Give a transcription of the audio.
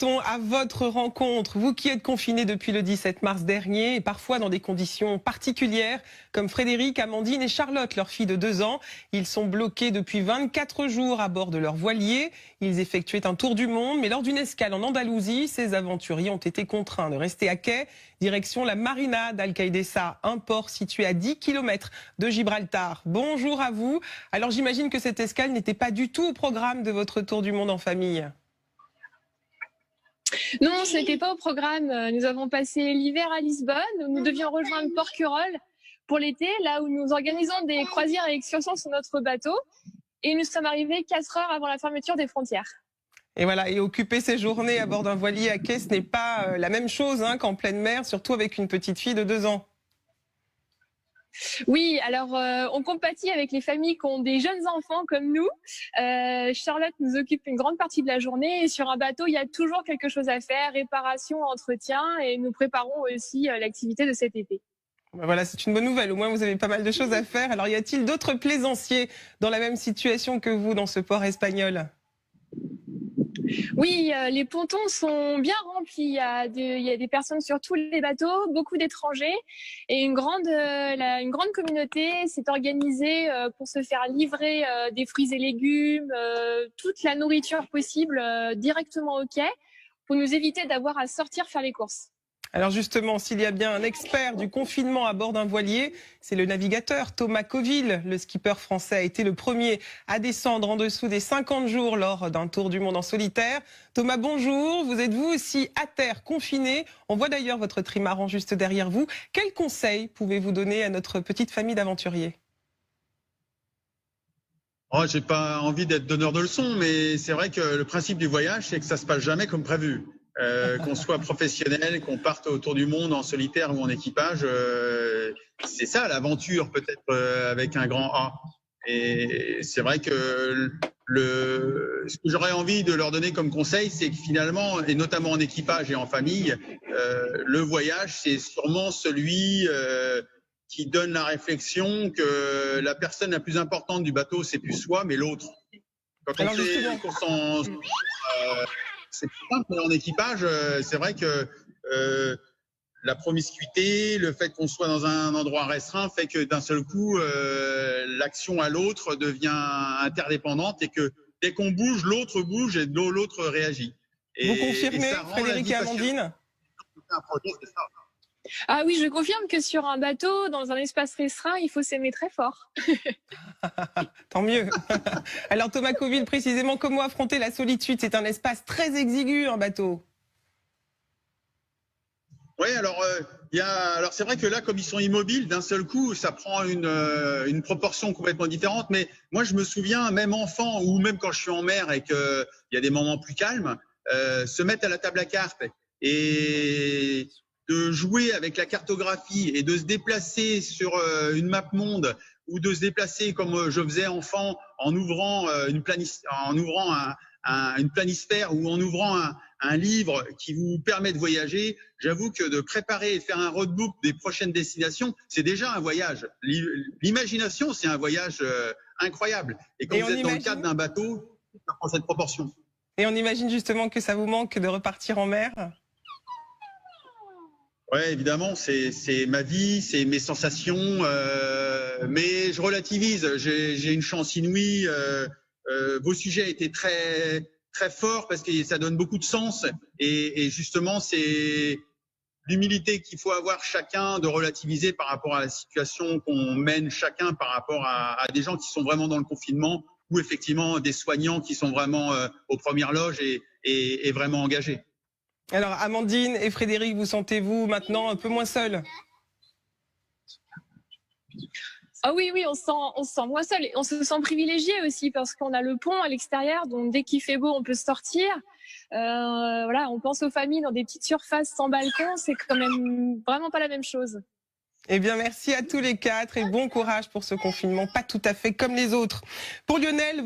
partons à votre rencontre. Vous qui êtes confinés depuis le 17 mars dernier et parfois dans des conditions particulières, comme Frédéric, Amandine et Charlotte, leur fille de 2 ans. Ils sont bloqués depuis 24 jours à bord de leur voilier. Ils effectuaient un tour du monde, mais lors d'une escale en Andalousie, ces aventuriers ont été contraints de rester à quai, direction la marina d'Alcaidessa, un port situé à 10 km de Gibraltar. Bonjour à vous. Alors j'imagine que cette escale n'était pas du tout au programme de votre tour du monde en famille. Non, ce n'était pas au programme. Nous avons passé l'hiver à Lisbonne, où nous devions rejoindre Porquerolles pour l'été, là où nous organisons des croisières et excursions sur notre bateau. Et nous sommes arrivés 4 heures avant la fermeture des frontières. Et voilà, et occuper ses journées à bord d'un voilier à quai, ce n'est pas la même chose qu'en pleine mer, surtout avec une petite fille de 2 ans. Oui, alors on compatit avec les familles qui ont des jeunes enfants comme nous. Charlotte nous occupe une grande partie de la journée et sur un bateau, il y a toujours quelque chose à faire, réparation, entretien, et nous préparons aussi l'activité de cet été. Voilà, c'est une bonne nouvelle, au moins vous avez pas mal de choses à faire. Alors y a-t-il d'autres plaisanciers dans la même situation que vous dans ce port espagnol ? Oui, les pontons sont bien remplis. Il y a des personnes sur tous les bateaux, beaucoup d'étrangers, et une grande communauté s'est organisée pour se faire livrer des fruits et légumes, toute la nourriture possible directement au quai, pour nous éviter d'avoir à sortir faire les courses. Alors justement, s'il y a bien un expert du confinement à bord d'un voilier, c'est le navigateur Thomas Coville. Le skipper français a été le premier à descendre en dessous des 50 jours lors d'un tour du monde en solitaire. Thomas, bonjour. Vous êtes vous aussi à terre, confiné. On voit d'ailleurs votre trimaran juste derrière vous. Quels conseils pouvez-vous donner à notre petite famille d'aventuriers ? Oh, j'ai pas envie d'être donneur de leçons, mais c'est vrai que le principe du voyage, c'est que ça se passe jamais comme prévu. Qu'on soit professionnel, qu'on parte autour du monde en solitaire ou en équipage, c'est ça l'aventure, peut-être avec un grand A. Et c'est vrai que ce que j'aurais envie de leur donner comme conseil, c'est que finalement, et notamment en équipage et en famille, le voyage, c'est sûrement celui qui donne la réflexion que la personne la plus importante du bateau, c'est plus soi, mais l'autre. Quand on sait qu'on s'en... c'est plus simple en équipage, c'est vrai que la promiscuité, le fait qu'on soit dans un endroit restreint fait que d'un seul coup, l'action à l'autre devient interdépendante et que dès qu'on bouge, l'autre bouge et l'autre réagit. Vous confirmez, Frédéric et Amandine ? Un projet, c'est ça. Ah oui, je confirme que sur un bateau, dans un espace restreint, il faut s'aimer très fort. Tant mieux. Alors Thomas Coville, précisément, comment affronter la solitude ? C'est un espace très exigu, un bateau. Oui, alors c'est vrai que là, comme ils sont immobiles, d'un seul coup, ça prend une proportion complètement différente. Mais moi, je me souviens, même enfant ou même quand je suis en mer et qu'il y a des moments plus calmes, se mettre à la table à cartes et de jouer avec la cartographie et de se déplacer sur une map monde ou de se déplacer comme je faisais enfant en ouvrant une planisphère ou en ouvrant un livre qui vous permet de voyager. J'avoue que de préparer et faire un roadbook des prochaines destinations, c'est déjà un voyage. L'imagination, c'est un voyage incroyable. Et quand vous êtes dans le cadre d'un bateau, ça prend cette proportion. Et on imagine justement que ça vous manque de repartir en mer ? Ouais, évidemment, c'est ma vie, c'est mes sensations, mais je relativise. J'ai une chance inouïe. Vos sujets étaient très très forts parce que ça donne beaucoup de sens et justement c'est l'humilité qu'il faut avoir chacun de relativiser par rapport à la situation qu'on mène chacun par rapport à des gens qui sont vraiment dans le confinement ou effectivement des soignants qui sont vraiment aux premières loges et vraiment engagés. Alors Amandine et Frédéric, vous sentez-vous maintenant un peu moins seuls ? Ah oui, on se sent moins seul. Et on se sent privilégié aussi parce qu'on a le pont à l'extérieur, donc dès qu'il fait beau, on peut sortir. Voilà, on pense aux familles dans des petites surfaces sans balcon, c'est quand même vraiment pas la même chose. Eh bien, merci à tous les 4 et bon courage pour ce confinement, pas tout à fait comme les autres. Pour Lionel,